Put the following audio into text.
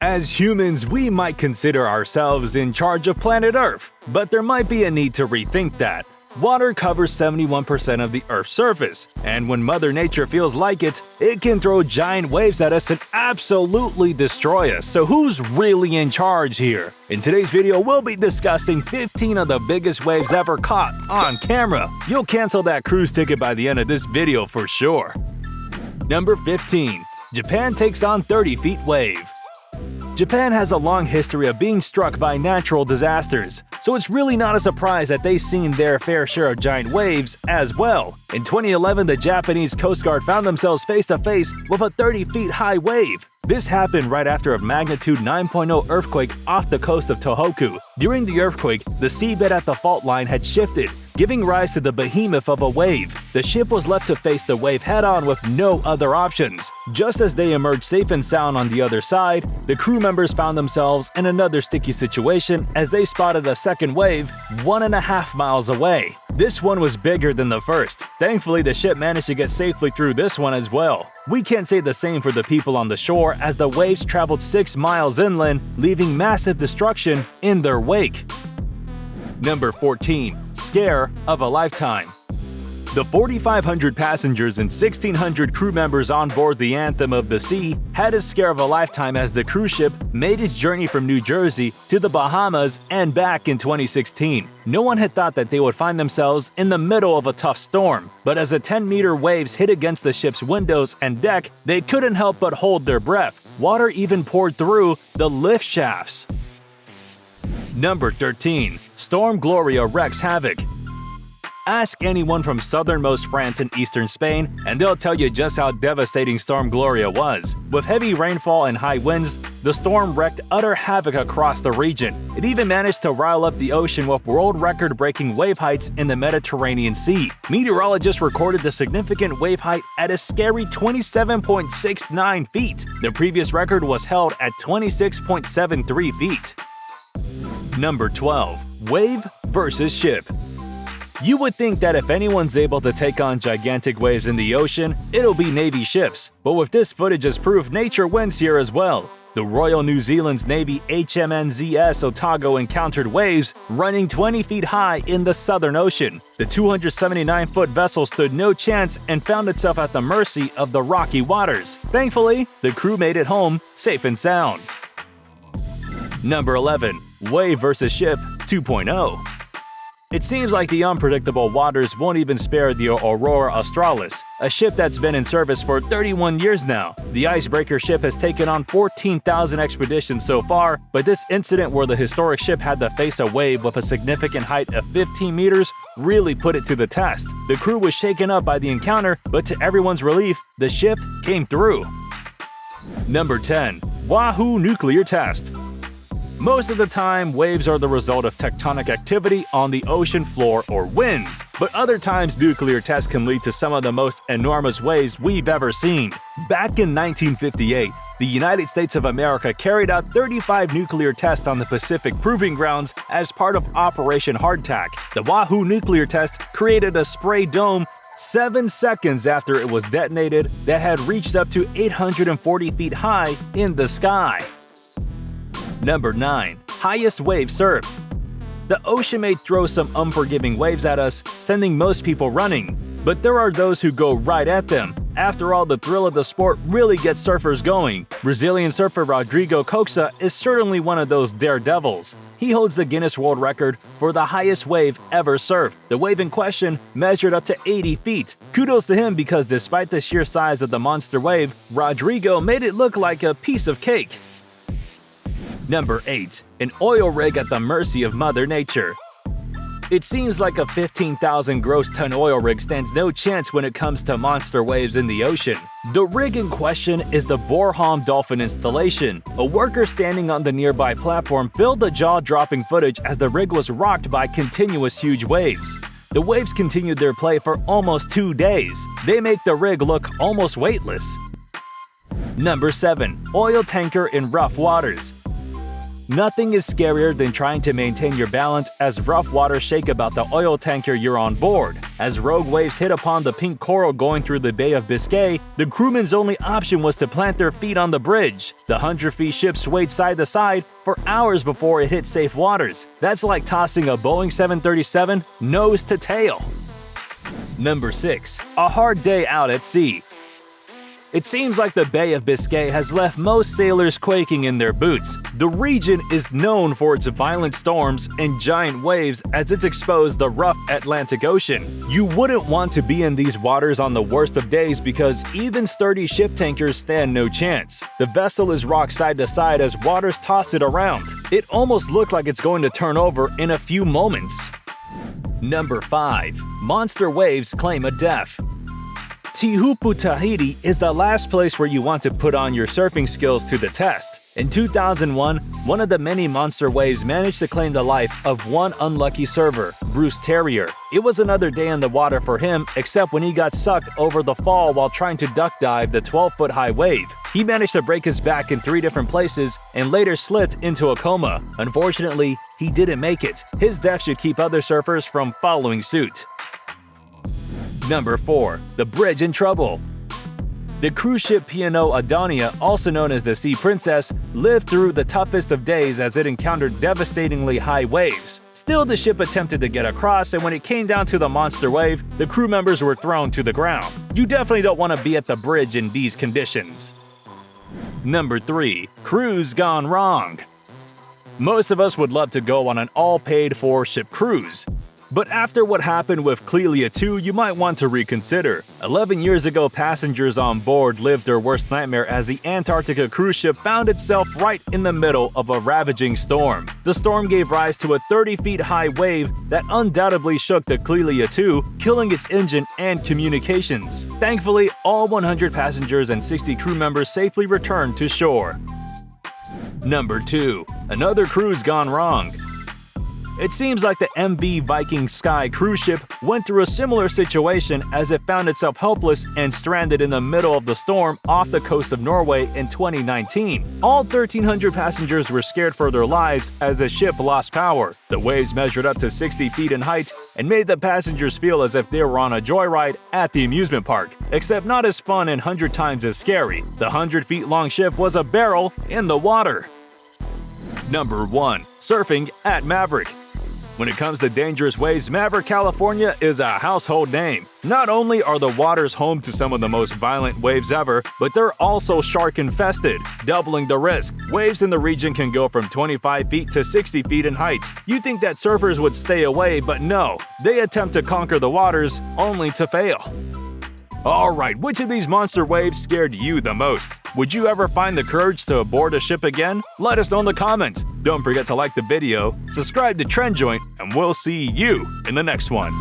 As humans, we might consider ourselves in charge of planet Earth, but there might be a need to rethink that. Water covers 71% of the Earth's surface, and when Mother Nature feels like it can throw giant waves at us and absolutely destroy us. So who's really in charge here? In today's video, we'll be discussing 15 of the biggest waves ever caught on camera. You'll cancel that cruise ticket by the end of this video for sure. Number 15. Japan takes on 30 feet wave. Japan has a long history of being struck by natural disasters, so it's really not a surprise that they've seen their fair share of giant waves as well. In 2011, the Japanese Coast Guard found themselves face to face with a 30 feet high wave. This happened right after a magnitude 9.0 earthquake off the coast of Tohoku. During the earthquake, the seabed at the fault line had shifted, giving rise to the behemoth of a wave. The ship was left to face the wave head-on with no other options. Just as they emerged safe and sound on the other side, the crew members found themselves in another sticky situation as they spotted a second wave 1.5 miles away. This one was bigger than the first. Thankfully, the ship managed to get safely through this one as well. We can't say the same for the people on the shore as the waves traveled 6 miles inland, leaving massive destruction in their wake. Number 14. Scare of a lifetime. The 4,500 passengers and 1,600 crew members on board the Anthem of the Sea had a scare of a lifetime as the cruise ship made its journey from New Jersey to the Bahamas and back in 2016. No one had thought that they would find themselves in the middle of a tough storm, but as the 10-meter waves hit against the ship's windows and deck, they couldn't help but hold their breath. Water even poured through the lift shafts. Number 13. Storm Gloria wreaks havoc. Ask anyone from southernmost France and eastern Spain, and they'll tell you just how devastating Storm Gloria was. With heavy rainfall and high winds, the storm wreaked utter havoc across the region. It even managed to rile up the ocean with world record-breaking wave heights in the Mediterranean Sea. Meteorologists recorded the significant wave height at a scary 27.69 feet. The previous record was held at 26.73 feet. Number 12. Wave versus ship. You would think that if anyone's able to take on gigantic waves in the ocean, it'll be Navy ships. But with this footage as proof, nature wins here as well. The Royal New Zealand's Navy HMNZS Otago encountered waves running 20 feet high in the Southern Ocean. The 279-foot vessel stood no chance and found itself at the mercy of the rocky waters. Thankfully, the crew made it home safe and sound. Number 11. Wave versus Ship 2.0. It seems like the unpredictable waters won't even spare the Aurora Australis, a ship that's been in service for 31 years now. The icebreaker ship has taken on 14,000 expeditions so far, but this incident where the historic ship had to face a wave with a significant height of 15 meters really put it to the test. The crew was shaken up by the encounter, but to everyone's relief, the ship came through. Number 10. Wahoo Nuclear Test. Most of the time, waves are the result of tectonic activity on the ocean floor or winds, but other times nuclear tests can lead to some of the most enormous waves we've ever seen. Back in 1958, the United States of America carried out 35 nuclear tests on the Pacific Proving Grounds as part of Operation Hardtack. The Wahoo nuclear test created a spray dome 7 seconds after it was detonated that had reached up to 840 feet high in the sky. Number 9. Highest wave surf. The ocean may throw some unforgiving waves at us, sending most people running. But there are those who go right at them. After all, the thrill of the sport really gets surfers going. Brazilian surfer Rodrigo Coxa is certainly one of those daredevils. He holds the Guinness World Record for the highest wave ever surfed. The wave in question measured up to 80 feet. Kudos to him because despite the sheer size of the monster wave, Rodrigo made it look like a piece of cake. Number 8. An oil rig at the mercy of Mother Nature. It seems like a 15,000 gross ton oil rig stands no chance when it comes to monster waves in the ocean. The rig in question is the Bornholm Dolphin installation. A worker standing on the nearby platform filmed the jaw-dropping footage as the rig was rocked by continuous huge waves. The waves continued their play for almost 2 days. They make the rig look almost weightless. Number 7. Oil tanker in rough waters. Nothing is scarier than trying to maintain your balance as rough waters shake about the oil tanker you're on board. As rogue waves hit upon the pink coral going through the Bay of Biscay, the crewmen's only option was to plant their feet on the bridge. The 100-foot ship swayed side to side for hours before it hit safe waters. That's like tossing a Boeing 737 nose to tail. Number 6. A hard day out at sea. It seems like the Bay of Biscay has left most sailors quaking in their boots. The region is known for its violent storms and giant waves as it's exposed the rough Atlantic Ocean. You wouldn't want to be in these waters on the worst of days because even sturdy ship tankers stand no chance. The vessel is rocked side to side as waters toss it around. It almost looks like it's going to turn over in a few moments. Number 5. Monster waves claim a death. Tohoku, Tahiti is the last place where you want to put on your surfing skills to the test. In 2001, one of the many monster waves managed to claim the life of one unlucky surfer, Bruce Terrier. It was another day in the water for him, except when he got sucked over the fall while trying to duck dive the 12-foot-high wave. He managed to break his back in 3 different places and later slipped into a coma. Unfortunately, he didn't make it. His death should keep other surfers from following suit. Number 4. The Bridge in Trouble. The cruise ship P&O Adonia, also known as the Sea Princess, lived through the toughest of days as it encountered devastatingly high waves. Still, the ship attempted to get across, and when it came down to the monster wave, the crew members were thrown to the ground. You definitely don't want to be at the bridge in these conditions. Number 3. Cruise gone wrong. Most of us would love to go on an all-paid-for ship cruise. But after what happened with Clelia 2, you might want to reconsider. 11 years ago, passengers on board lived their worst nightmare as the Antarctica cruise ship found itself right in the middle of a ravaging storm. The storm gave rise to a 30-foot-high wave that undoubtedly shook the Clelia 2, killing its engine and communications. Thankfully, all 100 passengers and 60 crew members safely returned to shore. Number 2. Another cruise gone wrong. It seems like the MV Viking Sky cruise ship went through a similar situation as it found itself helpless and stranded in the middle of the storm off the coast of Norway in 2019. All 1,300 passengers were scared for their lives as the ship lost power. The waves measured up to 60 feet in height and made the passengers feel as if they were on a joyride at the amusement park, except not as fun and 100 times as scary. The 100-foot-long ship was a barrel in the water. Number 1. Surfing at Maverick. When it comes to dangerous waves, Maverick, California is a household name. Not only are the waters home to some of the most violent waves ever, but they're also shark-infested, doubling the risk. Waves in the region can go from 25 feet to 60 feet in height. You'd think that surfers would stay away, but no. They attempt to conquer the waters, only to fail. Alright, which of these monster waves scared you the most? Would you ever find the courage to board a ship again? Let us know in the comments. Don't forget to like the video, subscribe to Trend Joint, and we'll see you in the next one.